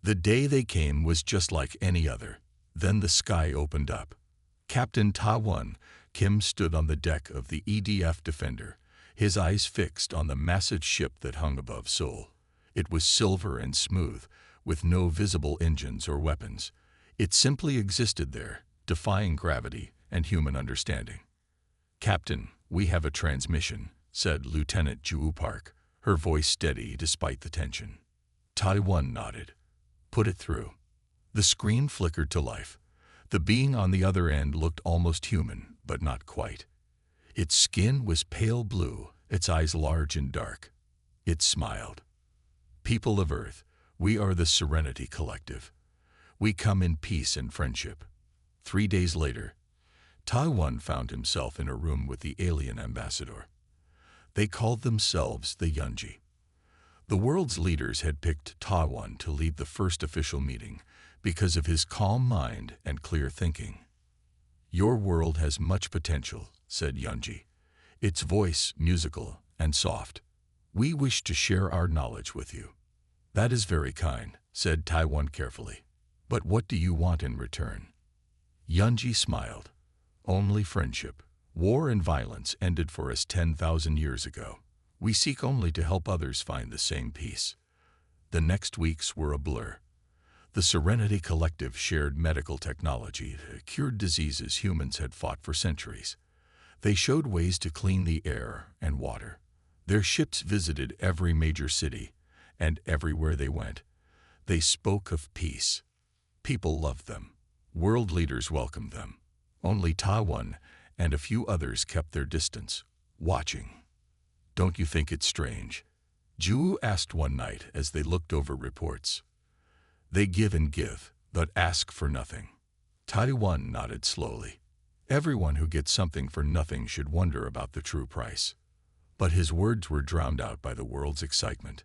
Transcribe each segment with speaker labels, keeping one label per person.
Speaker 1: The day they came was just like any other. Then the sky opened up. Captain Ta-1 Kim stood on the deck of the EDF Defender, his eyes fixed on the massive ship that hung above Seoul. It was silver and smooth, with no visible engines or weapons. It simply existed there, defying gravity and human understanding. "Captain, we have a transmission," said Lieutenant Ju Park, her voice steady despite the tension. Ta-1 nodded. "Put it through." The screen flickered to life. The being on the other end looked almost human, but not quite. Its skin was pale blue, its eyes large and dark. It smiled. "People of Earth, we are the Serenity Collective. We come in peace and friendship." 3 days later, Ta-1 found himself in a room with the alien ambassador. They called themselves the Yunji. The world's leaders had picked Ta-1 to lead the first official meeting because of his calm mind and clear thinking. "Your world has much potential," said Yunji, its voice musical and soft. "We wish to share our knowledge with you." "That is very kind," said Ta-1 carefully. "But what do you want in return?" Yunji smiled. "Only friendship. War and violence ended for us 10,000 years ago. We seek only to help others find the same peace." The next weeks were a blur. The Serenity Collective shared medical technology that cured diseases humans had fought for centuries. They showed ways to clean the air and water. Their ships visited every major city, and everywhere they went, they spoke of peace. People loved them. World leaders welcomed them. Only Ta-1 and a few others kept their distance, watching. "Don't you think it's strange?" Ju asked one night as they looked over reports. "They give and give, but ask for nothing." Ta-1 nodded slowly. Everyone who gets something for nothing should wonder about the true price. But his words were drowned out by the world's excitement.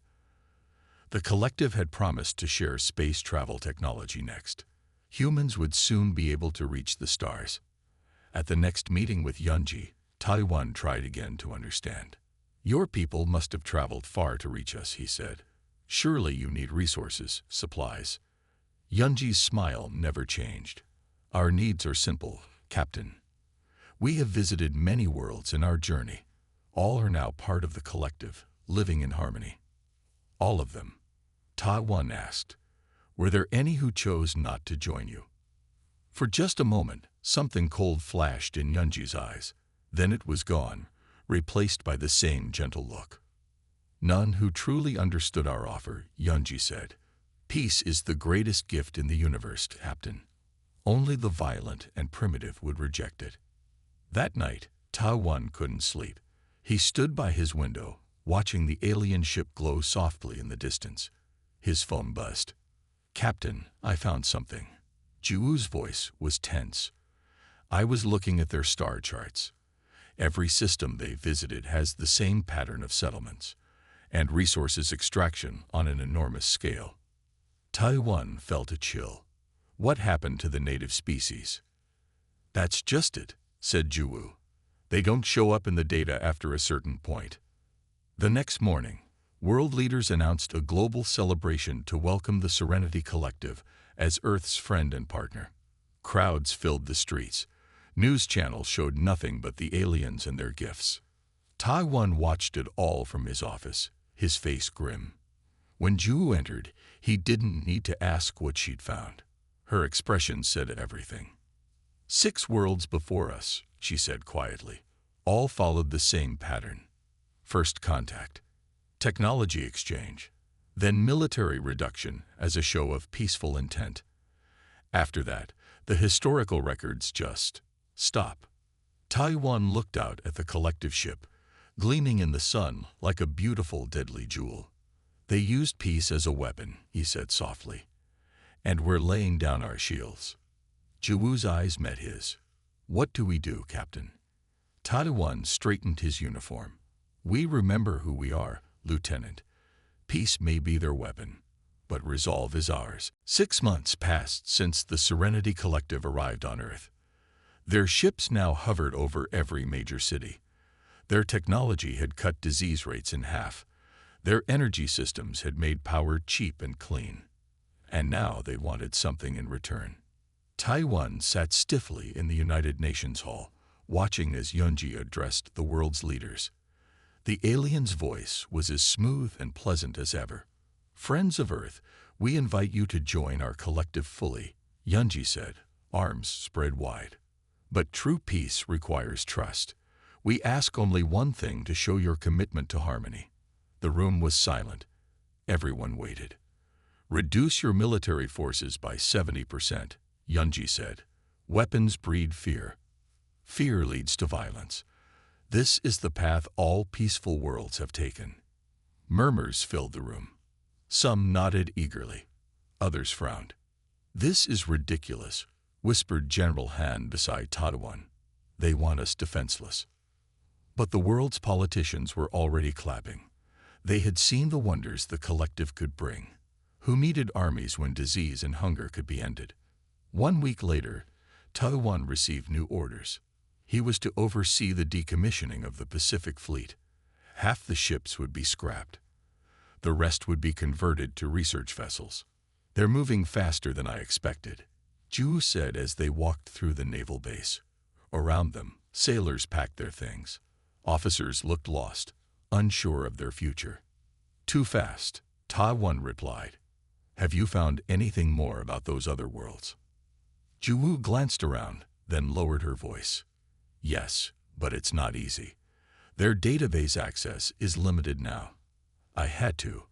Speaker 1: The collective had promised to share space travel technology next. Humans would soon be able to reach the stars. At the next meeting with Yunji, Ta-1 tried again to understand. "Your people must have traveled far to reach us," he said. "Surely you need resources, supplies." Yunji's smile never changed. "Our needs are simple, Captain. We have visited many worlds in our journey. All are now part of the collective, living in harmony." "All of them?" Ta-1 asked. "Were there any who chose not to join you?" For just a moment, something cold flashed in Yunji's eyes. Then it was gone, replaced by the same gentle look. "None who truly understood our offer," Yunji said. "Peace is the greatest gift in the universe, Captain. Only the violent and primitive would reject it." That night, Ta-1 couldn't sleep. He stood by his window, watching the alien ship glow softly in the distance. His phone buzzed. "Captain, I found something." Ju's voice was tense. "I was looking at their star charts. Every system they visited has the same pattern of settlements and resources extraction on an enormous scale." Ta-1 felt a chill. What happened to the native species? "That's just it," said Ju. "They don't show up in the data after a certain point." The next morning, world leaders announced a global celebration to welcome the Serenity Collective as Earth's friend and partner. Crowds filled the streets. News channels showed nothing but the aliens and their gifts. Ta-1 watched it all from his office, his face grim. When Ju entered, he didn't need to ask what she'd found. Her expression said everything. "6 worlds before us," she said quietly. "All followed the same pattern. First contact, technology exchange, then military reduction as a show of peaceful intent. After that, the historical records just stop." Ta-1 looked out at the collective ship, gleaming in the sun like a beautiful deadly jewel. "They used peace as a weapon," he said softly, "and we're laying down our shields." Juwoo's eyes met his. "What do we do, Captain?" Ta-1 straightened his uniform. "We remember who we are, Lieutenant. Peace may be their weapon, but resolve is ours." 6 months passed since the Serenity Collective arrived on Earth. Their ships now hovered over every major city. Their technology had cut disease rates in half. Their energy systems had made power cheap and clean. And now they wanted something in return. Taiwan sat stiffly in the United Nations Hall, watching as Yunji addressed the world's leaders. The alien's voice was as smooth and pleasant as ever. "Friends of Earth, we invite you to join our collective fully," Yunji said, arms spread wide. "But true peace requires trust. We ask only one thing to show your commitment to harmony." The room was silent. Everyone waited. "Reduce your military forces by 70%, Yunji said. "Weapons breed fear. Fear leads to violence. This is the path all peaceful worlds have taken." Murmurs filled the room. Some nodded eagerly. Others frowned. "This is ridiculous," whispered General Han beside Taiwan. "They want us defenseless." But the world's politicians were already clapping. They had seen the wonders the collective could bring. Who needed armies when disease and hunger could be ended? 1 week later, Taiwan received new orders. He was to oversee the decommissioning of the Pacific Fleet. Half the ships would be scrapped. The rest would be converted to research vessels. "They're moving faster than I expected," Ju said as they walked through the naval base. Around them, sailors packed their things. Officers looked lost, unsure of their future. "Too fast," Taiwan replied. "Have you found anything more about those other worlds?" Ju glanced around, then lowered her voice. "Yes, but it's not easy. Their database access is limited now. I had to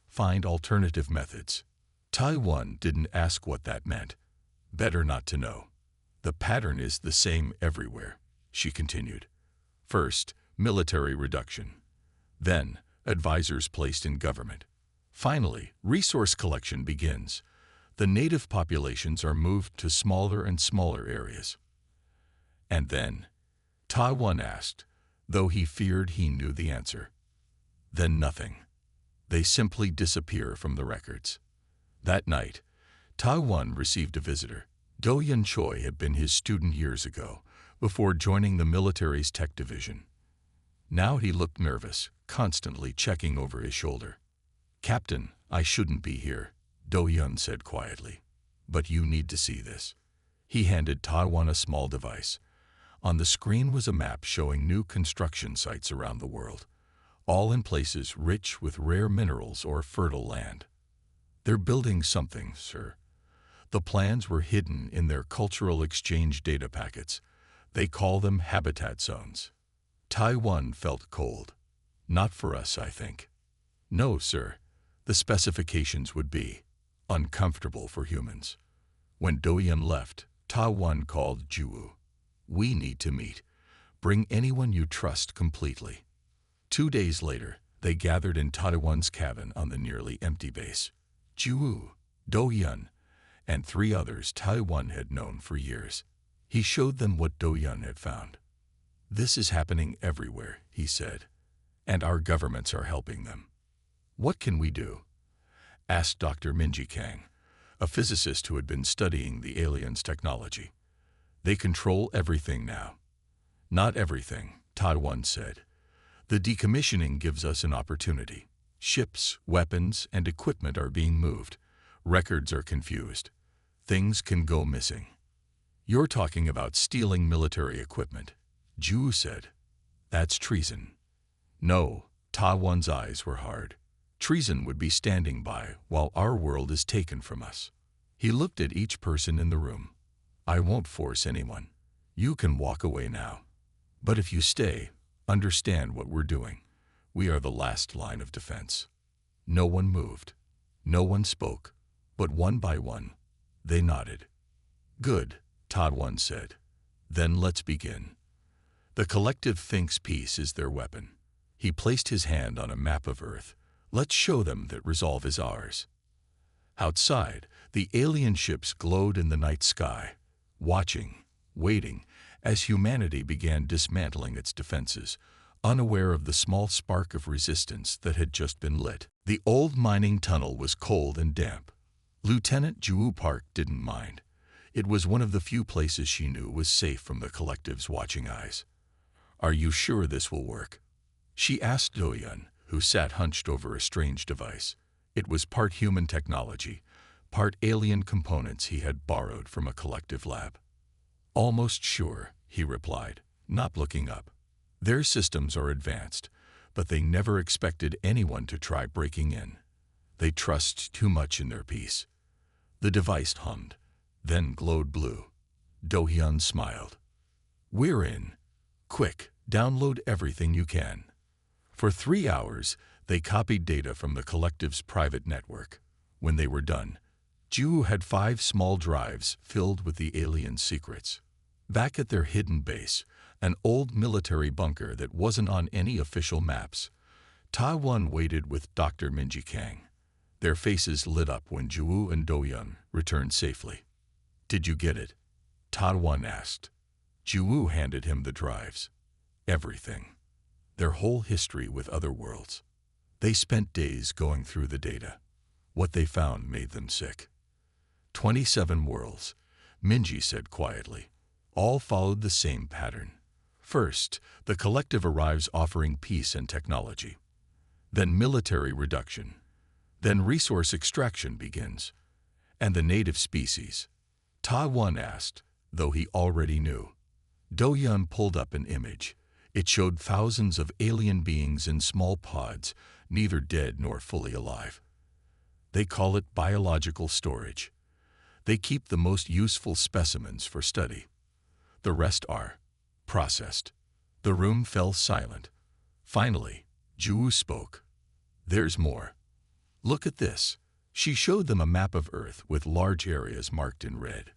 Speaker 1: find alternative methods." Taiwan didn't ask what that meant. "Better not to know. The pattern is the same everywhere," she continued. "First, military reduction. Then, advisors placed in government. Finally, resource collection begins. The native populations are moved to smaller and smaller areas." "And then?" Taiwan asked, though he feared he knew the answer. "Then nothing. They simply disappear from the records." That night, Taiwan received a visitor. Do Yun Choi had been his student years ago, before joining the military's tech division. Now he looked nervous, constantly checking over his shoulder. "Captain, I shouldn't be here," Do Yun said quietly. "But you need to see this." He handed Taiwan a small device. On the screen was a map showing new construction sites around the world, all in places rich with rare minerals or fertile land. "They're building something, sir." The plans were hidden in their cultural exchange data packets. They call them habitat zones. Taiwan felt cold. "Not for us, I think." "No, sir. The specifications would be uncomfortable for humans." When Doyen left, Taiwan called Ju. "We need to meet. Bring anyone you trust completely." 2 days later, they gathered in Taiwan's cabin on the nearly empty base. Ju, Do-Yun, and 3 others Taiwan had known for years. He showed them what Do-Yun had found. "This is happening everywhere," he said, "and our governments are helping them." "What can we do?" asked Dr. Minji Kang, a physicist who had been studying the aliens' technology. "They control everything now." "Not everything," Taiwan said. "The decommissioning gives us an opportunity. Ships, weapons, and equipment are being moved. Records are confused. Things can go missing." "You're talking about stealing military equipment," Ju said. "That's treason." "No," Taiwan's eyes were hard. "Treason would be standing by while our world is taken from us." He looked at each person in the room. "I won't force anyone. You can walk away now. But if you stay, understand what we're doing. We are the last line of defense." No one moved. No one spoke. But one by one, they nodded. "Good," Taiwan said. "Then let's begin." The collective thinks peace is their weapon. He placed his hand on a map of Earth. "Let's show them that resolve is ours." Outside, the alien ships glowed in the night sky, watching, waiting, as humanity began dismantling its defenses, unaware of the small spark of resistance that had just been lit. The old mining tunnel was cold and damp. Lieutenant Ju Park didn't mind. It was one of the few places she knew was safe from the collective's watching eyes. "Are you sure this will work?" she asked Do-Yun, who sat hunched over a strange device. It was part human technology, part alien components he had borrowed from a collective lab. Almost sure, he replied, not looking up. Their systems are advanced, but they never expected anyone to try breaking in. They trust too much in their peace. The device hummed, then glowed blue. Do-hyun smiled. We're in. Quick, download everything you can. For 3 hours, they copied data from the collective's private network. When they were done, Ju had 5 small drives filled with the alien secrets. Back at their hidden base, an old military bunker that wasn't on any official maps, Ta-1 waited with Dr. Minji Kang. Their faces lit up when Ju and Do-hyun returned safely. Did you get it? Ta-1 asked. Ju handed him the drives. Everything. Their whole history with other worlds. They spent days going through the data. What they found made them sick. 27 worlds, Minji said quietly. All followed the same pattern. First, the collective arrives offering peace and technology. Then military reduction. Then resource extraction begins. And the native species? Ta-1 asked, though he already knew. Do-hyun pulled up an image. It showed thousands of alien beings in small pods, neither dead nor fully alive. They call it biological storage. They keep the most useful specimens for study. The rest are processed. The room fell silent. Finally, Ju spoke. There's more. Look at this. She showed them a map of Earth with large areas marked in red.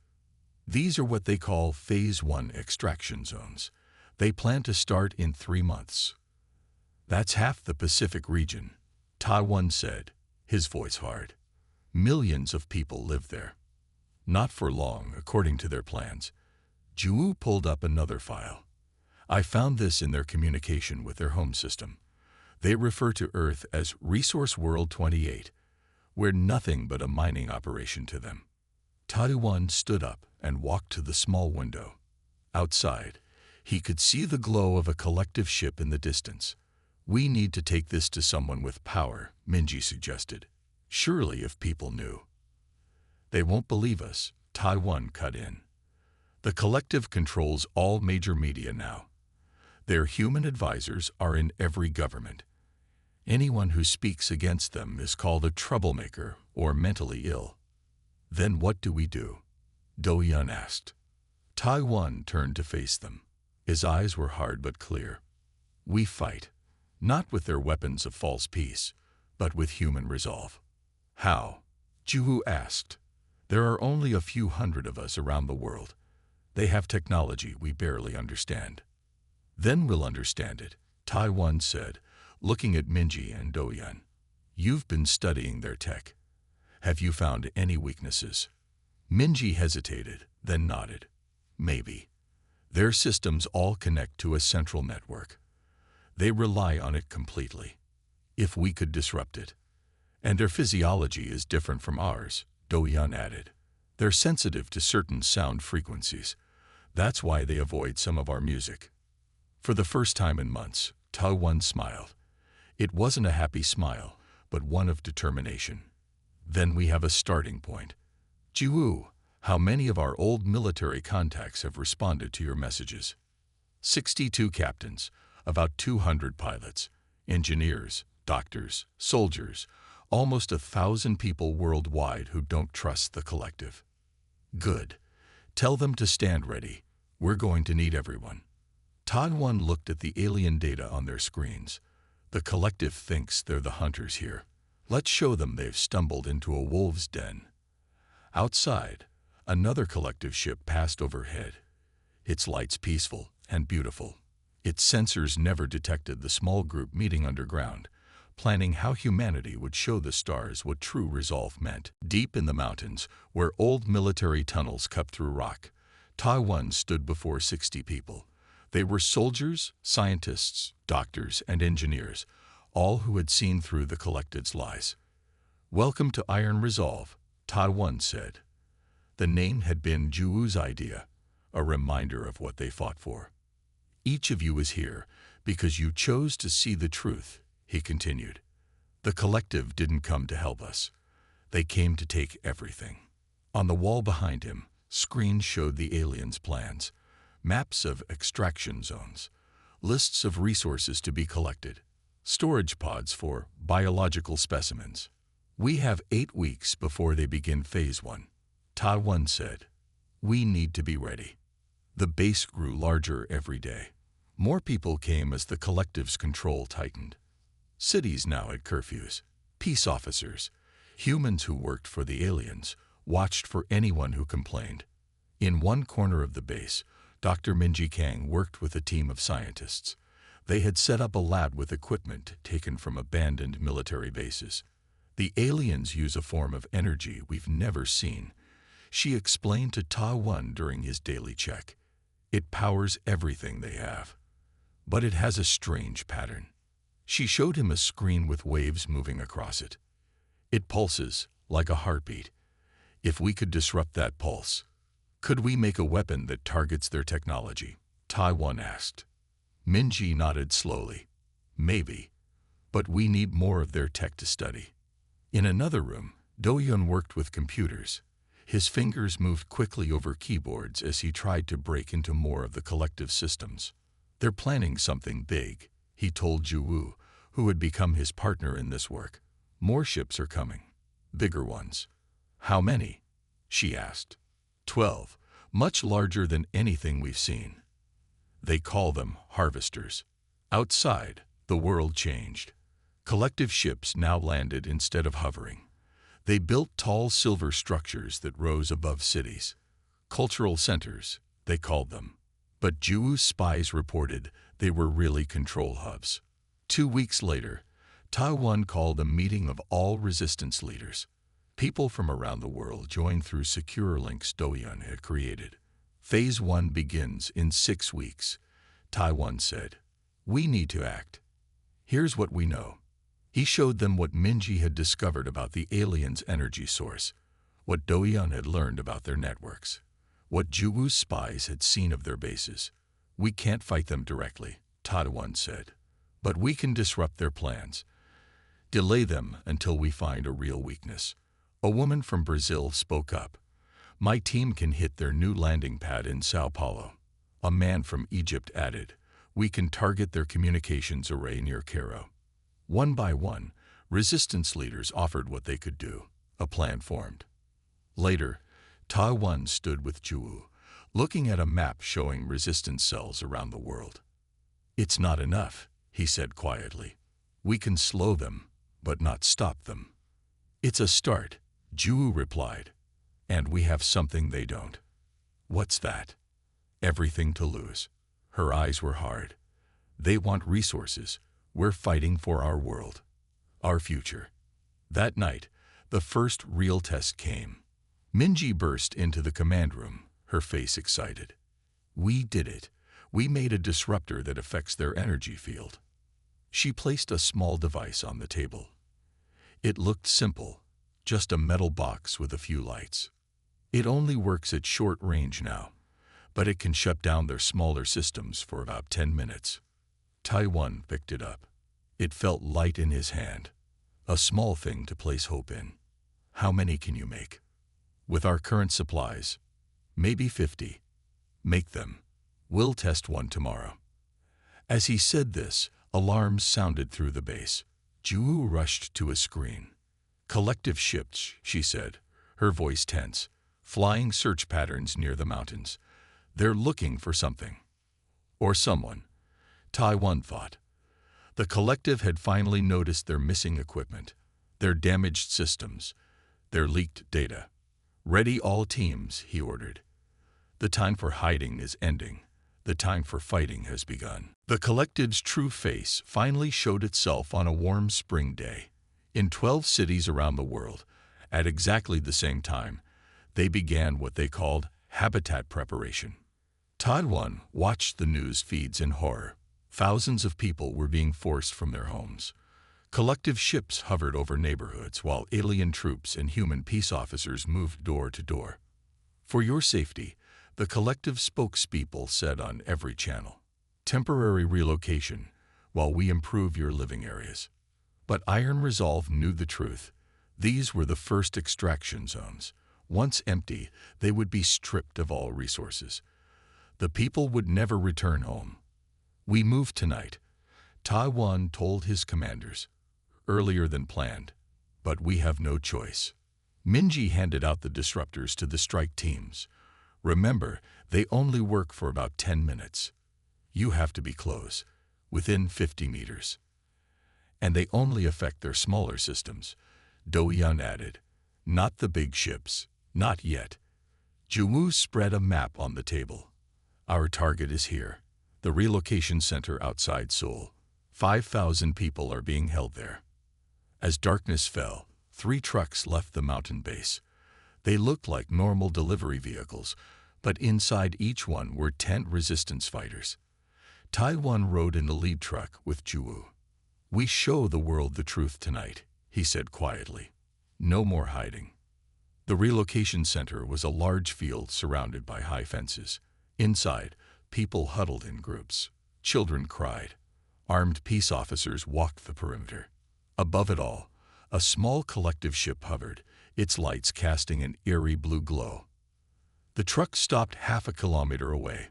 Speaker 1: These are what they call Phase 1 extraction zones. They plan to start in 3 months. That's half the Pacific region, Ta-1 said, his voice hard. Millions of people live there. Not for long, according to their plans. Ju pulled up another file. I found this in their communication with their home system. They refer to Earth as Resource World 28. We're nothing but a mining operation to them. Ta-1 stood up and walked to the small window. Outside, he could see the glow of a collective ship in the distance. We need to take this to someone with power, Minji suggested. Surely if people knew. They won't believe us, Ta-1 cut in. The collective controls all major media now. Their human advisors are in every government. Anyone who speaks against them is called a troublemaker or mentally ill. Then what do we do? Do-hyun asked. Ta-1 turned to face them. His eyes were hard but clear. We fight, not with their weapons of false peace, but with human resolve. How? Ju asked. There are only a few hundred of us around the world. They have technology we barely understand. Then we'll understand it, Ta-1 said, looking at Minji and Do-hyun. You've been studying their tech. Have you found any weaknesses? Minji hesitated, then nodded. Maybe. Their systems all connect to a central network. They rely on it completely. If we could disrupt it. And their physiology is different from ours, Do-hyun added. They're sensitive to certain sound frequencies. That's why they avoid some of our music. For the first time in months, Ta-1 smiled. It wasn't a happy smile, but one of determination. Then we have a starting point. Ju, how many of our old military contacts have responded to your messages? 62 captains, about 200 pilots, engineers, doctors, soldiers, almost 1,000 people worldwide who don't trust the collective. Good. Tell them to stand ready. We're going to need everyone. Ta-1 looked at the alien data on their screens. The collective thinks they're the hunters here. Let's show them they've stumbled into a wolf's den. Outside, another collective ship passed overhead. Its lights peaceful and beautiful. Its sensors never detected the small group meeting underground, planning how humanity would show the stars what true resolve meant. Deep in the mountains, where old military tunnels cut through rock, Ta-1 stood before 60 people. They were soldiers, scientists, doctors, and engineers, all who had seen through the collective's lies. Welcome to Iron Resolve, Ta-1 said. The name had been Juwoo's idea, a reminder of what they fought for. Each of you is here because you chose to see the truth, he continued. The collective didn't come to help us. They came to take everything. On the wall behind him, screens showed the aliens' plans, maps of extraction zones, lists of resources to be collected, storage pods for biological specimens. We have 8 weeks before they begin Phase 1, Ta-1 said. We need to be ready. The base grew larger every day. More people came as the collective's control tightened. Cities now had curfews. Peace officers, humans who worked for the aliens, watched for anyone who complained. In one corner of the base, Dr. Minji Kang worked with a team of scientists. They had set up a lab with equipment taken from abandoned military bases. The aliens use a form of energy we've never seen, she explained to Ta-1 during his daily check. It powers everything they have. But it has a strange pattern. She showed him a screen with waves moving across it. It pulses like a heartbeat. If we could disrupt that pulse, could we make a weapon that targets their technology? Ta-1 asked. Minji nodded slowly. Maybe. But we need more of their tech to study. In another room, Do-Yun worked with computers. His fingers moved quickly over keyboards as he tried to break into more of the collective systems. They're planning something big, he told Ju-woo, who had become his partner in this work. More ships are coming. Bigger ones. How many? She asked. 12, much larger than anything we've seen. They call them harvesters. Outside, the world changed. Collective ships now landed instead of hovering. They built tall silver structures that rose above cities. Cultural centers, they called them. But Ju-woo's spies reported they were really control hubs. 2 weeks later, Ta-1 called a meeting of all resistance leaders. People from around the world joined through secure links Do-Yun had created. Phase 1 begins in 6 weeks, Ta-1 said. We need to act. Here's what we know. He showed them what Minji had discovered about the aliens' energy source, what Do-Yun had learned about their networks, what Ju-woo's spies had seen of their bases. We can't fight them directly, Ta-1 said, but we can disrupt their plans. Delay them until we find a real weakness. A woman from Brazil spoke up. My team can hit their new landing pad in Sao Paulo. A man from Egypt added, we can target their communications array near Cairo. One by one, resistance leaders offered what they could do. A plan formed. Later, Ta-1 stood with Ju-woo, looking at a map showing resistance cells around the world. It's not enough, he said quietly. We can slow them, but not stop them. It's a start, Ju-woo replied. And we have something they don't. What's that? Everything to lose. Her eyes were hard. They want resources. We're fighting for our world, our future. That night, the first real test came. Minji burst into the command room, her face excited. We did it. We made a disruptor that affects their energy field. She placed a small device on the table. It looked simple, just a metal box with a few lights. It only works at short range now, but it can shut down their smaller systems for about 10 minutes. Ta-1 picked it up. It felt light in his hand. A small thing to place hope in. How many can you make? With our current supplies, maybe 50. Make them. We'll test one tomorrow. As he said this, alarms sounded through the base. Ju-woo rushed to a screen. Collective ships, she said, her voice tense. Flying search patterns near the mountains. They're looking for something. Or someone. Ta-1 thought. The collective had finally noticed their missing equipment, their damaged systems, their leaked data. Ready all teams, he ordered. The time for hiding is ending. The time for fighting has begun. The collective's true face finally showed itself on a warm spring day. In 12 cities around the world, at exactly the same time, they began what they called habitat preparation. Ta-1 watched the news feeds in horror. Thousands of people were being forced from their homes. Collective ships hovered over neighborhoods while alien troops and human peace officers moved door to door. For your safety, the collective spokespeople said on every channel, temporary relocation while we improve your living areas. But Iron Resolve knew the truth. These were the first extraction zones. Once empty, they would be stripped of all resources. The people would never return home. "We move tonight," Taiwan told his commanders, "earlier than planned, but we have no choice." Minji handed out the disruptors to the strike teams. "Remember, they only work for about 10 minutes. You have to be close, within 50 meters. And they only affect their smaller systems," Do-Yun added. "Not the big ships, not yet." Ju-Woo spread a map on the table. "Our target is here, the relocation center outside Seoul. 5,000 people are being held there." As darkness fell, 3 trucks left the mountain base. They looked like normal delivery vehicles, but inside each one were 10 resistance fighters. Taiwan rode in the lead truck with Ju-Woo. "We show the world the truth tonight," he said quietly. "No more hiding." The relocation center was a large field surrounded by high fences. Inside, people huddled in groups. Children cried. Armed peace officers walked the perimeter. Above it all, a small collective ship hovered, its lights casting an eerie blue glow. The truck stopped half a kilometer away.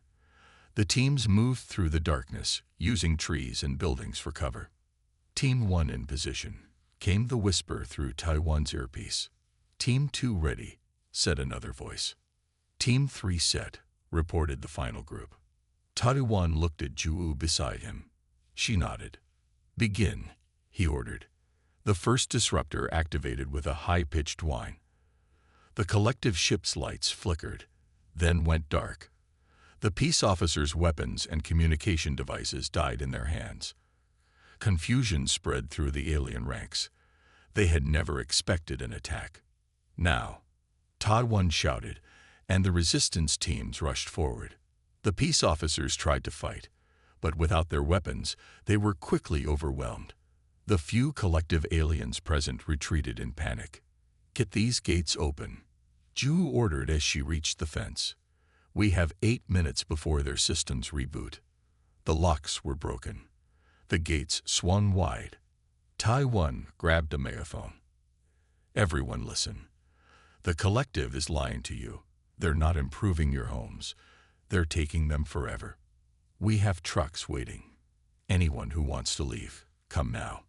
Speaker 1: The teams moved through the darkness, using trees and buildings for cover. "Team 1 in position," came the whisper through Taiwan's earpiece. "Team 2 ready," said another voice. "Team 3 set," reported the final group. Taiwan looked at Ju-Woo beside him. She nodded. "Begin," he ordered. The first disruptor activated with a high-pitched whine. The collective ship's lights flickered, then went dark. The peace officers' weapons and communication devices died in their hands. Confusion spread through the alien ranks. They had never expected an attack. "Now," Taiwan shouted, and the resistance teams rushed forward. The peace officers tried to fight, but without their weapons, they were quickly overwhelmed. The few collective aliens present retreated in panic. "Get these gates open," Ju ordered as she reached the fence. "We have 8 minutes before their systems reboot." The locks were broken. The gates swung wide. Taiwan grabbed a megaphone. "Everyone listen. The collective is lying to you. They're not improving your homes. They're taking them forever. We have trucks waiting. Anyone who wants to leave, come now."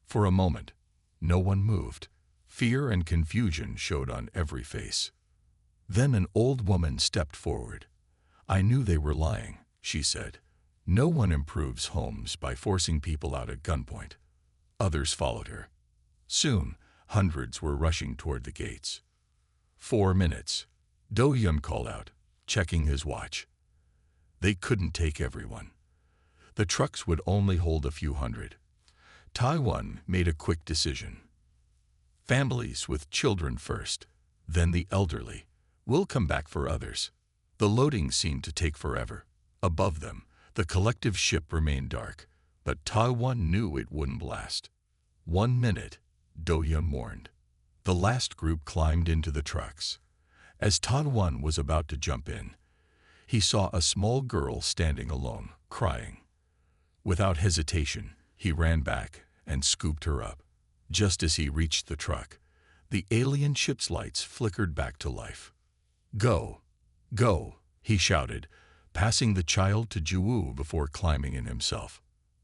Speaker 1: For a moment, no one moved. Fear and confusion showed on every face. Then an old woman stepped forward. "I knew they were lying," she said. "No one improves homes by forcing people out at gunpoint." Others followed her. Soon, hundreds were rushing toward the gates. 4 minutes, Do-Yun called out, checking his watch. They couldn't take everyone. The trucks would only hold a few hundred. Taiwan made a quick decision. "Families with children first, then the elderly. We'll come back for others." The loading seemed to take forever. Above them, the collective ship remained dark, but Taiwan knew it wouldn't last. 1 minute, Do-Yun warned. The last group climbed into the trucks. As Taiwan was about to jump in, he saw a small girl standing alone, crying. Without hesitation, he ran back and scooped her up. Just as he reached the truck, the alien ship's lights flickered back to life. "Go! Go!" he shouted, passing the child to Ju-Woo before climbing in himself.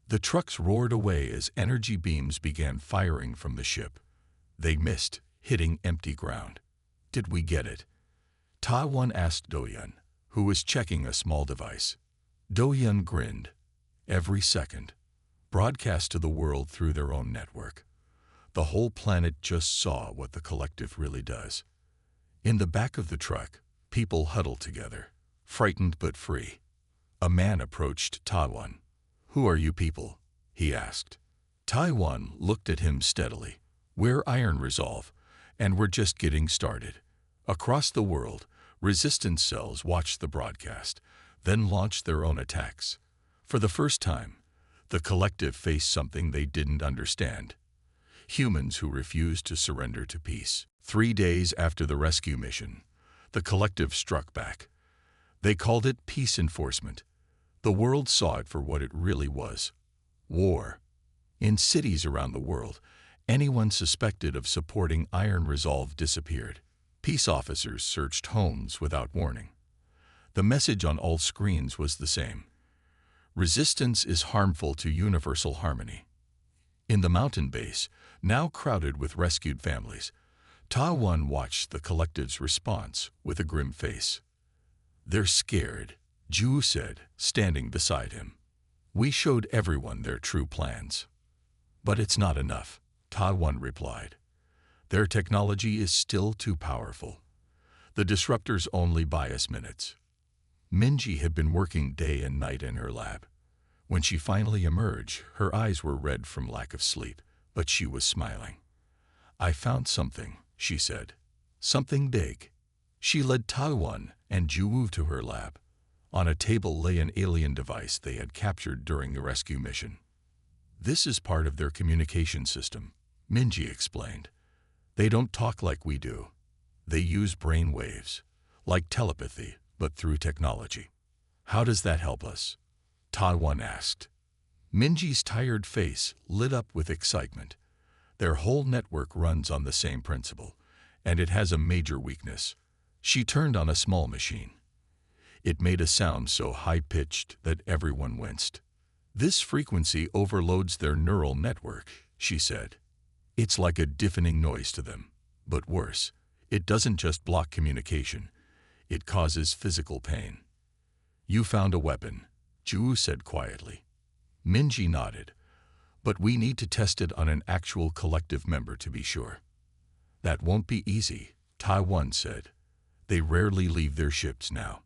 Speaker 1: The trucks roared away as energy beams began firing from the ship. They missed, hitting empty ground. "Did we get it?" Taiwan asked Do-Yun, who was checking a small device. Do-Yun grinned. "Every second. Broadcast to the world through their own network. The whole planet just saw what the collective really does." In the back of the truck, people huddled together, frightened but free. A man approached Taiwan. "Who are you people?" he asked. Taiwan looked at him steadily. "We're Iron Resolve, and we're just getting started." Across the world, resistance cells watched the broadcast, then launched their own attacks. For the first time, the collective faced something they didn't understand. Humans who refused to surrender to peace. 3 days after the rescue mission, the collective struck back. They called it peace enforcement. The world saw it for what it really was: war. In cities around the world, Anyone suspected of supporting Iron Resolve disappeared. Peace officers searched homes without warning. The message on all screens was the same. Resistance is harmful to universal harmony. In the mountain base, now crowded with rescued families, Ta-1 watched the collective's response with a grim face. "They're scared," Ju said, standing beside him. "We showed everyone their true plans." "But it's not enough," Ta-1 replied. "Their technology is still too powerful. The disruptors only buy us minutes." Minji had been working day and night in her lab. When she finally emerged, her eyes were red from lack of sleep, but she was smiling. "I found something," she said. "Something big." She led Ta-1 and Ju to her lab. On a table lay an alien device they had captured during the rescue mission. "This is part of their communication system," Minji explained. "They don't talk like we do. They use brain waves, like telepathy, but through technology." "How does that help us?" Ta-1 asked. Minji's tired face lit up with excitement. "Their whole network runs on the same principle, and it has a major weakness." She turned on a small machine. It made a sound so high-pitched that everyone winced. "This frequency overloads their neural network," she said. "It's like a deafening noise to them. But worse, it doesn't just block communication. It causes physical pain." "You found a weapon," Ju said quietly. Minji nodded. "But we need to test it on an actual collective member to be sure." "That won't be easy," Ta-1 said. "They rarely leave their ships now."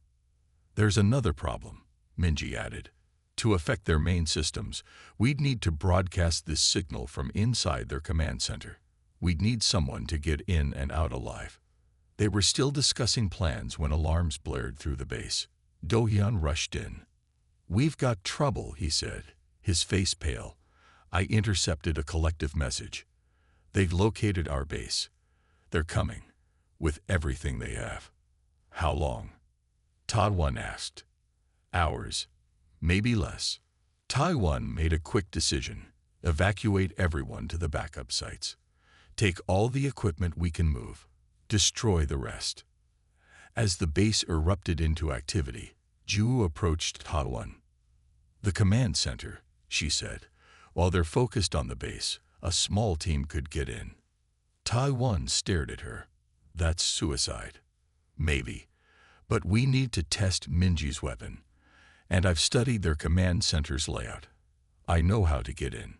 Speaker 1: "There's another problem," Minji added. "To affect their main systems, we'd need to broadcast this signal from inside their command center. We'd need someone to get in and out alive." They were still discussing plans when alarms blared through the base. Do-hyun rushed in. "We've got trouble," he said, his face pale. "I intercepted a collective message. They've located our base. They're coming, with everything they have." "How long?" Ta-1 asked. "Hours, maybe less." Ta-1 made a quick decision. "Evacuate everyone to the backup sites. Take all the equipment we can move. Destroy the rest." As the base erupted into activity, Ju approached Ta-1. "The command center," she said. "While they're focused on the base, a small team could get in." Ta-1 stared at her. "That's suicide." "Maybe. But we need to test Minji's weapon. And I've studied their command center's layout. I know how to get in."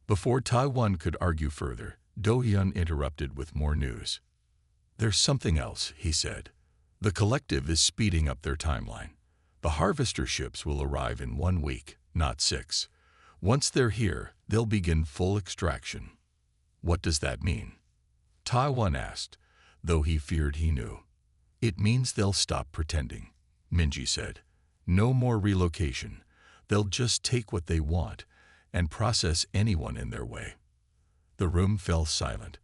Speaker 1: Before Ta-1 could argue further, Do-hyun interrupted with more news. "There's something else," he said. "The collective is speeding up their timeline. The harvester ships will arrive in 1 week, not 6. Once they're here, they'll begin full extraction." "What does that mean?" Ta-1 asked, though he feared he knew. "It means they'll stop pretending," Minji said. "No more relocation. They'll just take what they want and process anyone in their way." The room fell silent.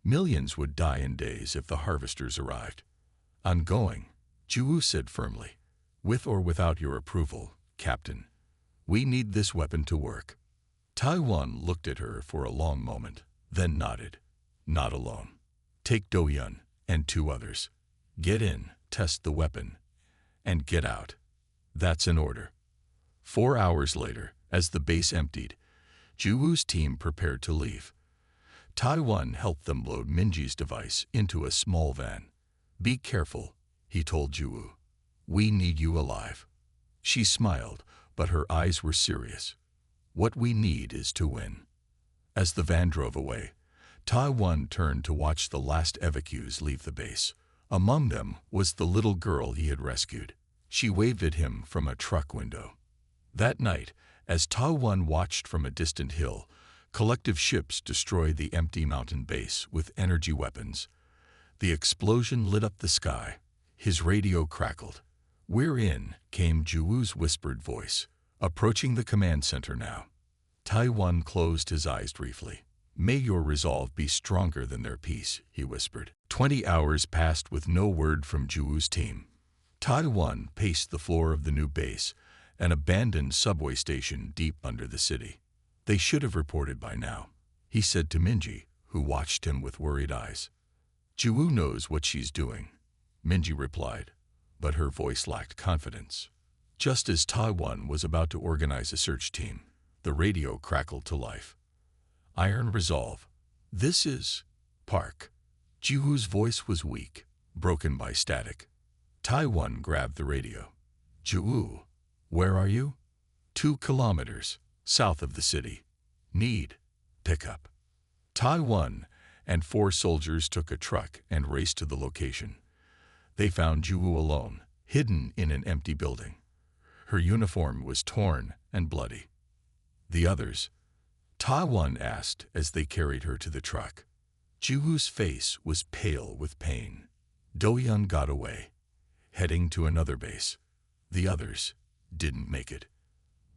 Speaker 1: Millions would die in days if the harvesters arrived. "I'm going," Ju said firmly. "With or without your approval, Captain. We need this weapon to work." Ta-1 looked at her for a long moment, then nodded. "Not alone. Take Do-hyun and 2 others. Get in, test the weapon, and get out." "That's an order." 4 hours later, as the base emptied, Juwoo's team prepared to leave. Ta-1 helped them load Minji's device into a small van. "Be careful," he told Juwoo. "We need you alive." She smiled, but her eyes were serious. "What we need is to win." As the van drove away, Ta-1 turned to watch the last evacuees leave the base. Among them was the little girl he had rescued. She waved at him from a truck window. That night, as Ta-1 watched from a distant hill, collective ships destroyed the empty mountain base with energy weapons. The explosion lit up the sky. His radio crackled. "We're in," came Juwoo's whispered voice. "Approaching the command center now." Ta-1 closed his eyes briefly. "May your resolve be stronger than their peace," he whispered. 20 hours passed with no word from Juwoo's team. Ta-1 paced the floor of the new base, an abandoned subway station deep under the city. They should have reported by now. he said to Minji, who watched him with worried eyes. Juwu knows what she's doing, Minji replied, but her voice lacked confidence. Just as Taiwan was about to organize a search team, the radio crackled to life. Iron resolve. This is Park. Juwu's voice was weak, broken by static. Taiwan grabbed the radio. Juwu, where are you? 2 kilometers south of the city. Need pickup. Taiwan and 4 soldiers took a truck and raced to the location. They found Juwu alone, hidden in an empty building. Her uniform was torn and bloody. The others? Taiwan asked as they carried her to the truck. Juwu's face was pale with pain. Doyun got away, heading to another base. The others didn't make it.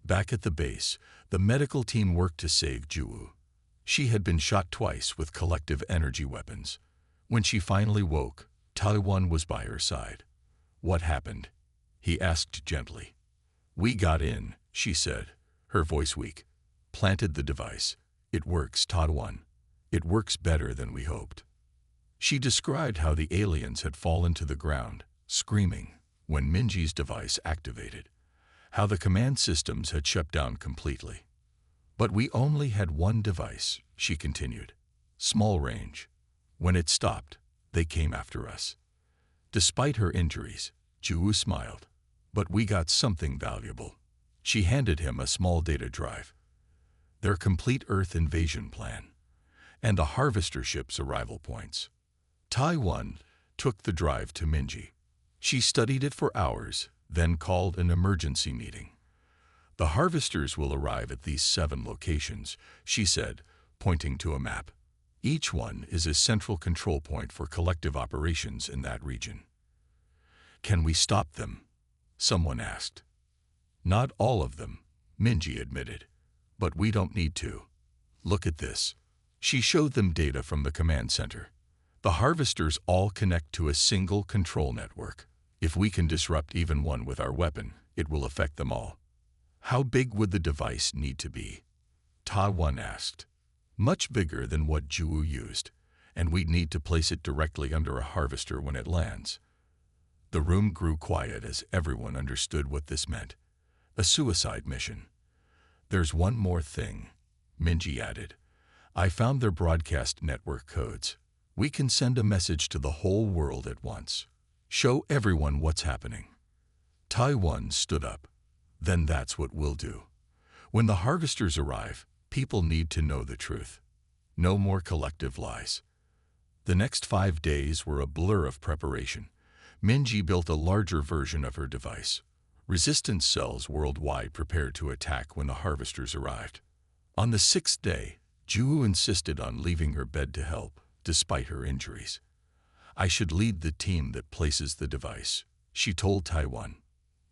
Speaker 1: Back at the base, the medical team worked to save Juwu. She had been shot twice with collective energy weapons. When she finally woke, Taiwan was by her side. What happened? He asked gently. We got in, she said, her voice weak. Planted the device. It works, Taiwan. It works better than we hoped. She described how the aliens had fallen to the ground, screaming, when Minji's device activated. How the command systems had shut down completely. But we only had one device, she continued. Small range. When it stopped, they came after us. Despite her injuries, Juwu smiled. But we got something valuable. She handed him a small data drive. Their complete Earth invasion plan. And the harvester ship's arrival points. Taiwan took the drive to Minji. She studied it for hours, then called an emergency meeting. The harvesters will arrive at these 7 locations, she said, pointing to a map. Each one is a central control point for collective operations in that region. Can we stop them? Someone asked. Not all of them, Minji admitted. But we don't need to. Look at this. She showed them data from the command center. The harvesters all connect to a single control network. If we can disrupt even one with our weapon, it will affect them all. How big would the device need to be? Taiwan asked. Much bigger than what Juwu used, and we'd need to place it directly under a harvester when it lands. The room grew quiet as everyone understood what this meant. A suicide mission. There's one more thing, Minji added. I found their broadcast network codes. We can send a message to the whole world at once. Show everyone what's happening. Taiwan stood up. Then that's what we'll do. When the harvesters arrive, people need to know the truth. No more collective lies. The next 5 days were a blur of preparation. Minji built a larger version of her device. Resistance cells worldwide prepared to attack when the harvesters arrived. On the 6th day, Juwu insisted on leaving her bed to help, despite her injuries. I should lead the team that places the device, she told Taiwan.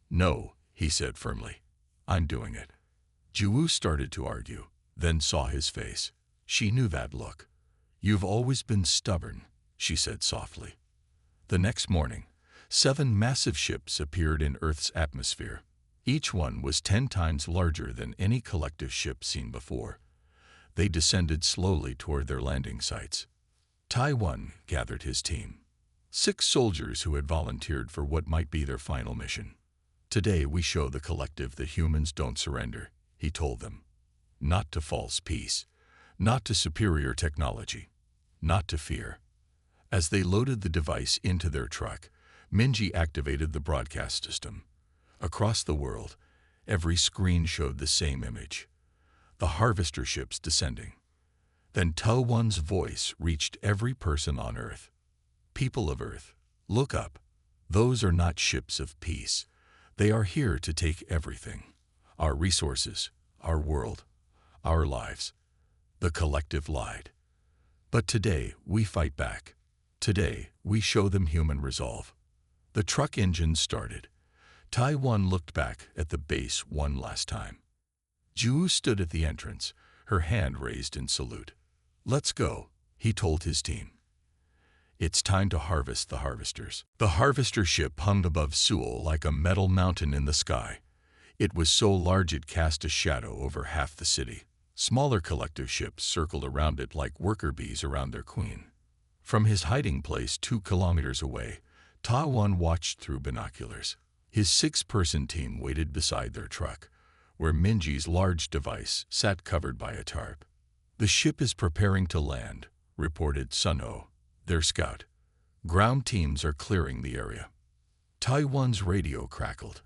Speaker 1: No, he said firmly. I'm doing it. Juwu started to argue, then saw his face. She knew that look. You've always been stubborn, she said softly. The next morning, 7 massive ships appeared in Earth's atmosphere. Each one was 10 times larger than any collective ship seen before. They descended slowly toward their landing sites. Taiwan gathered his team. 6 soldiers who had volunteered for what might be their final mission. Today we show the collective that humans don't surrender, he told them. Not to false peace, not to superior technology, not to fear. As they loaded the device into their truck, Minji activated the broadcast system. Across the world, every screen showed the same image. The harvester ships descending. Then Taiwan's voice reached every person on Earth. People of Earth, look up. Those are not ships of peace. They are here to take everything. Our resources, our world, our lives. The collective lied. But today, we fight back. Today, we show them human resolve. The truck engine started. Taiwan looked back at the base one last time. Juwu stood at the entrance, her hand raised in salute. Let's go, he told his team. It's time to harvest the harvesters. The harvester ship hung above Seoul like a metal mountain in the sky. It was so large it cast a shadow over half the city. Smaller collective ships circled around it like worker bees around their queen. From his hiding place 2 kilometers away, Ta-1 watched through binoculars. His 6-person team waited beside their truck, where Minji's large device sat covered by a tarp. "The ship is preparing to land," reported Sun-Ho, their scout. "Ground teams are clearing the area." Tai-1's radio crackled.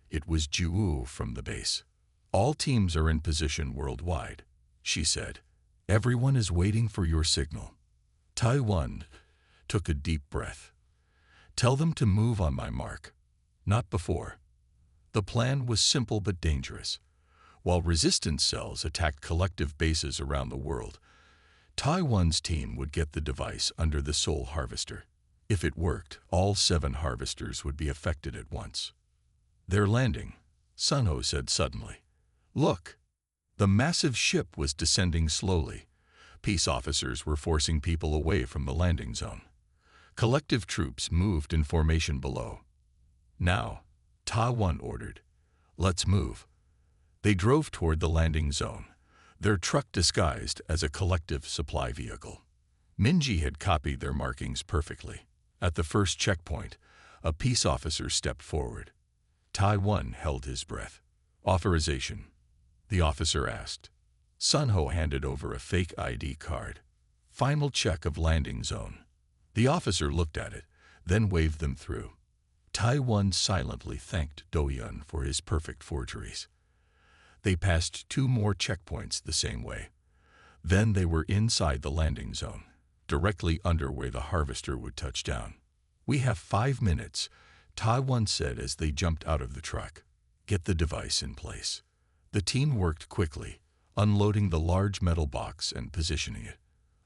Speaker 1: It was Ju from the base. "All teams are in position worldwide," she said. "Everyone is waiting for your signal." Tai-1 took a deep breath. "Tell them to move on my mark." Not before. The plan was simple but dangerous. While resistance cells attacked collective bases around the world, Tai-1's team would get the device under the Soul Harvester. If it worked, all 7 harvesters would be affected at once. "They're landing," Sun-Ho said suddenly. "Look!" The massive ship was descending slowly. Peace officers were forcing people away from the landing zone. Collective troops moved in formation below. "Now," Ta-1 ordered, "let's move." They drove toward the landing zone, their truck disguised as a collective supply vehicle. Minji had copied their markings perfectly. At the first checkpoint, a peace officer stepped forward. Tai-1 held his breath. "Authorization," the officer asked. Sun-Ho handed over a fake ID card. "Final check of landing zone." The officer looked at it, then waved them through. Tai-1 silently thanked Do-Yun for his perfect forgeries. They passed 2 more checkpoints the same way. Then they were inside the landing zone, directly under where the harvester would touch down. "We have 5 minutes," Tai-1 said as they jumped out of the truck. "Get the device in place." The team worked quickly, unloading the large metal box and positioning it.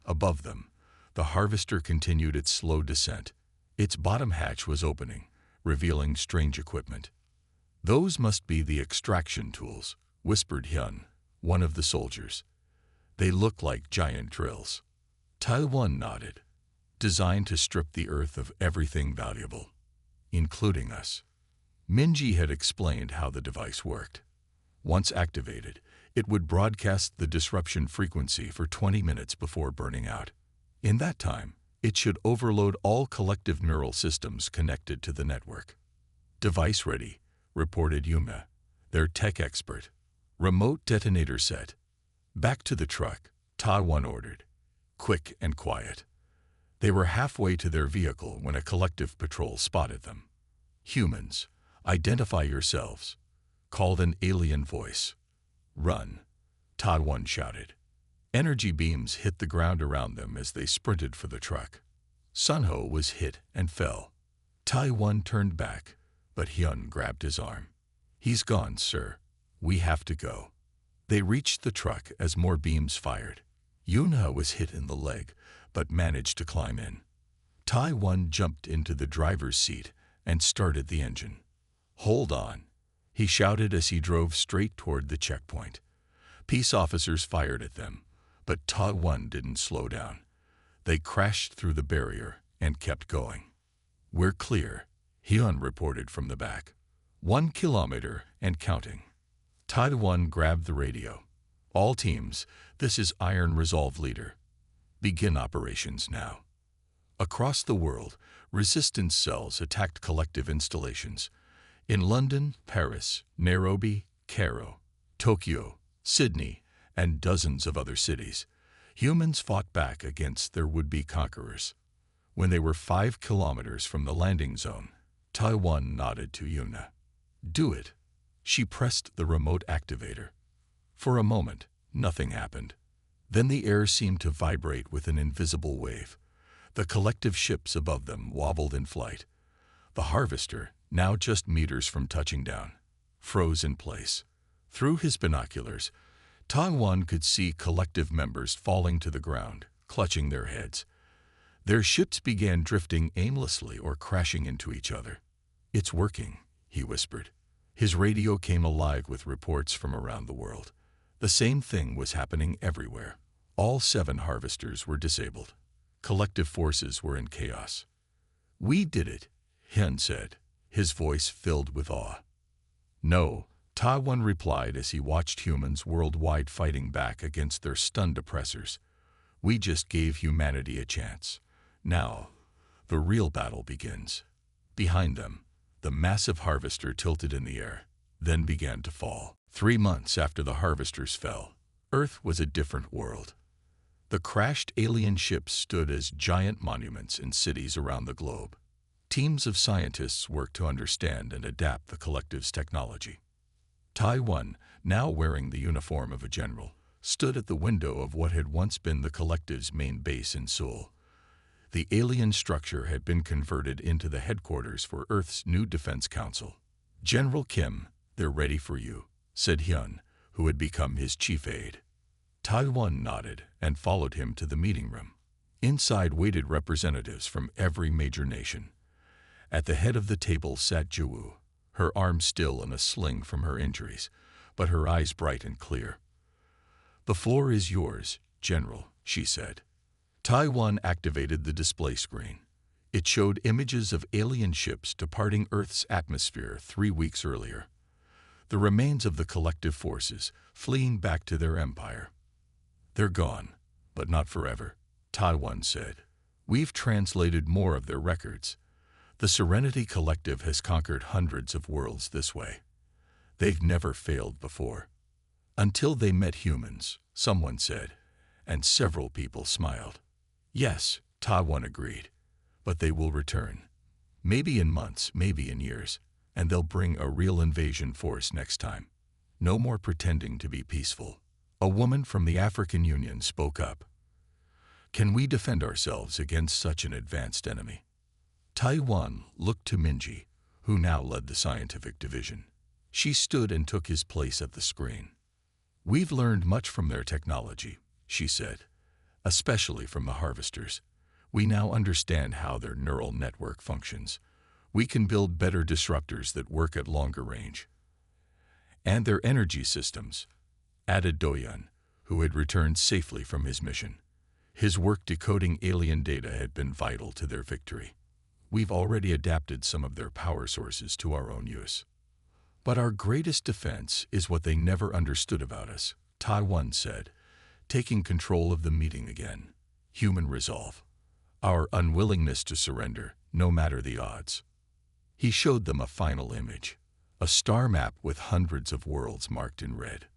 Speaker 1: Above them, the harvester continued its slow descent. Its bottom hatch was opening, revealing strange equipment. "Those must be the extraction tools," whispered Hyun, one of the soldiers. "They look like giant drills." Tai-1 nodded. "Designed to strip the earth of everything valuable, including us." Minji had explained how the device worked. Once activated, it would broadcast the disruption frequency for 20 minutes before burning out. In that time, it should overload all collective neural systems connected to the network. "Device ready," reported Yuma, their tech expert. "Remote detonator set." "Back to the truck," Ta-1 ordered. "Quick and quiet." They were halfway to their vehicle when a collective patrol spotted them. "Humans, identify yourselves," called an alien voice. "Run," Ta-1 shouted. Energy beams hit the ground around them as they sprinted for the truck. Sun-Ho was hit and fell. Tai-1 turned back, but Hyun grabbed his arm. "He's gone, sir. We have to go." They reached the truck as more beams fired. Yuna was hit in the leg, but managed to climb in. Tai-1 jumped into the driver's seat and started the engine. "Hold on," he shouted as he drove straight toward the checkpoint. Peace officers fired at them, but Ta-1 didn't slow down. They crashed through the barrier and kept going. "We're clear," Hyun reported from the back. 1 kilometer and counting. Tai-1 grabbed the radio. "All teams, this is Iron Resolve Leader. Begin operations now." Across the world, resistance cells attacked collective installations. In London, Paris, Nairobi, Cairo, Tokyo, Sydney, and dozens of other cities, humans fought back against their would-be conquerors. When they were 5 kilometers from the landing zone, Tai-1 nodded to Yuna. "Do it." She pressed the remote activator. For a moment, nothing happened. Then the air seemed to vibrate with an invisible wave. The collective ships above them wobbled in flight. The harvester, now just meters from touching down, froze in place. Through his binoculars, Ta-1 could see collective members falling to the ground, clutching their heads. Their ships began drifting aimlessly or crashing into each other. "It's working," he whispered. His radio came alive with reports from around the world. The same thing was happening everywhere. All 7 harvesters were disabled. Collective forces were in chaos. "We did it," Hyun said, his voice filled with awe. "No," Taiwan replied as he watched humans worldwide fighting back against their stunned oppressors. We just gave humanity a chance. Now, the real battle begins. Behind them, the massive harvester tilted in the air, then began to fall. 3 months after the harvesters fell, Earth was a different world. The crashed alien ships stood as giant monuments in cities around the globe. Teams of scientists worked to understand and adapt the collective's technology. Taiwan, now wearing the uniform of a general, stood at the window of what had once been the collective's main base in Seoul. The alien structure had been converted into the headquarters for Earth's new defense council. "General Kim, they're ready for you," said Hyun, who had become his chief aide. Taiwan nodded and followed him to the meeting room. Inside waited representatives from every major nation. At the head of the table sat Jiwoo, her arm still in a sling from her injuries, but her eyes bright and clear. "The floor is yours, General," she said. Taiwan activated the display screen. It showed images of alien ships departing Earth's atmosphere 3 weeks earlier. The remains of the collective forces fleeing back to their empire. "They're gone, but not forever," Taiwan said. "We've translated more of their records. The Serenity Collective has conquered hundreds of worlds this way. They've never failed before." "Until they met humans," someone said, and several people smiled. "Yes," Taiwan agreed, "but they will return. Maybe in months, maybe in years, and they'll bring a real invasion force next time. No more pretending to be peaceful." A woman from the African Union spoke up. "Can we defend ourselves against such an advanced enemy?" Taiwan looked to Minji, who now led the scientific division. She stood and took his place at the screen. "We've learned much from their technology," she said, "especially from the harvesters. We now understand how their neural network functions. We can build better disruptors that work at longer range. And their energy systems," added Doyun, who had returned safely from his mission. His work decoding alien data had been vital to their victory. "We've already adapted some of their power sources to our own use. But our greatest defense is what they never understood about us," Taiwan said, taking control of the meeting again. "Human resolve. Our unwillingness to surrender, no matter the odds." He showed them a final image, a star map with hundreds of worlds marked in red.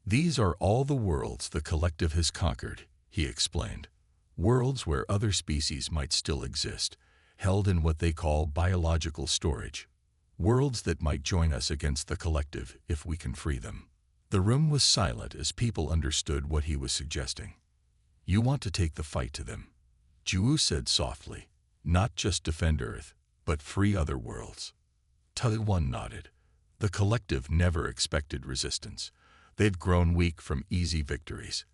Speaker 1: "These are all the worlds the collective has conquered," he explained. "Worlds where other species might still exist, held in what they call biological storage. Worlds that might join us against the collective if we can free them." The room was silent as people understood what he was suggesting. "You want to take the fight to them," Jiwoo said softly. "Not just defend Earth, but free other worlds." Taiwan nodded. The collective never expected resistance. They'd grown weak from easy victories.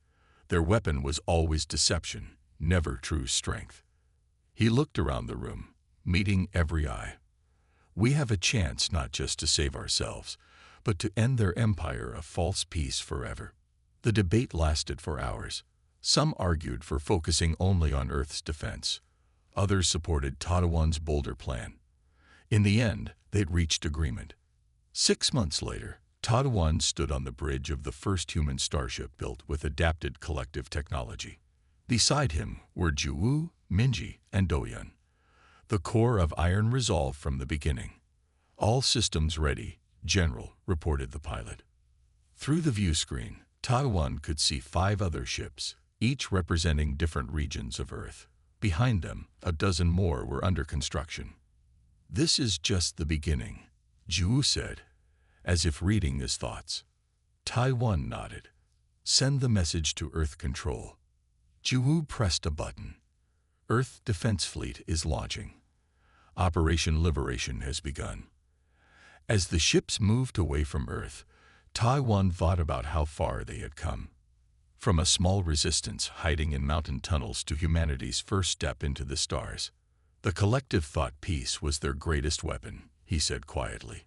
Speaker 1: Their weapon was always deception, never true strength. He looked around the room, meeting every eye. "We have a chance not just to save ourselves, but to end their empire of false peace forever." The debate lasted for hours. Some argued for focusing only on Earth's defense. Others supported Taiwan's bolder plan. In the end, they'd reached agreement. 6 months later, Taiwan stood on the bridge of the first human starship built with adapted collective technology. Beside him were Jiwoo, Minji, and Doyun, the core of iron resolve from the beginning. "All systems ready, General," reported the pilot. Through the view screen, Taiwan could see 5 other ships, each representing different regions of Earth. Behind them, a dozen more were under construction. "This is just the beginning," Jiwoo said, as if reading his thoughts. Taiwan nodded. "Send the message to Earth Control." Jiwoo pressed a button. "Earth Defense Fleet is launching. Operation Liberation has begun." As the ships moved away from Earth, Taiwan thought about how far they had come. From a small resistance hiding in mountain tunnels to humanity's first step into the stars. "The collective thought peace was their greatest weapon," he said quietly.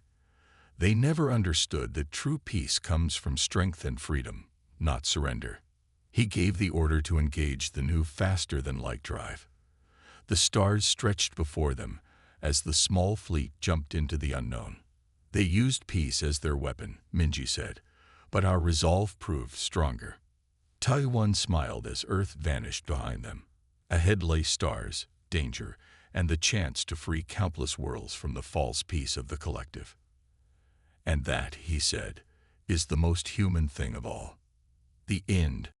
Speaker 1: "They never understood that true peace comes from strength and freedom, not surrender." He gave the order to engage the new faster-than-light drive. The stars stretched before them as the small fleet jumped into the unknown. They used peace as their weapon, Minji said, but our resolve proved stronger. Taiwan smiled as Earth vanished behind them. Ahead lay stars, danger, and the chance to free countless worlds from the false peace of the collective. And that, he said, is the most human thing of all. The end.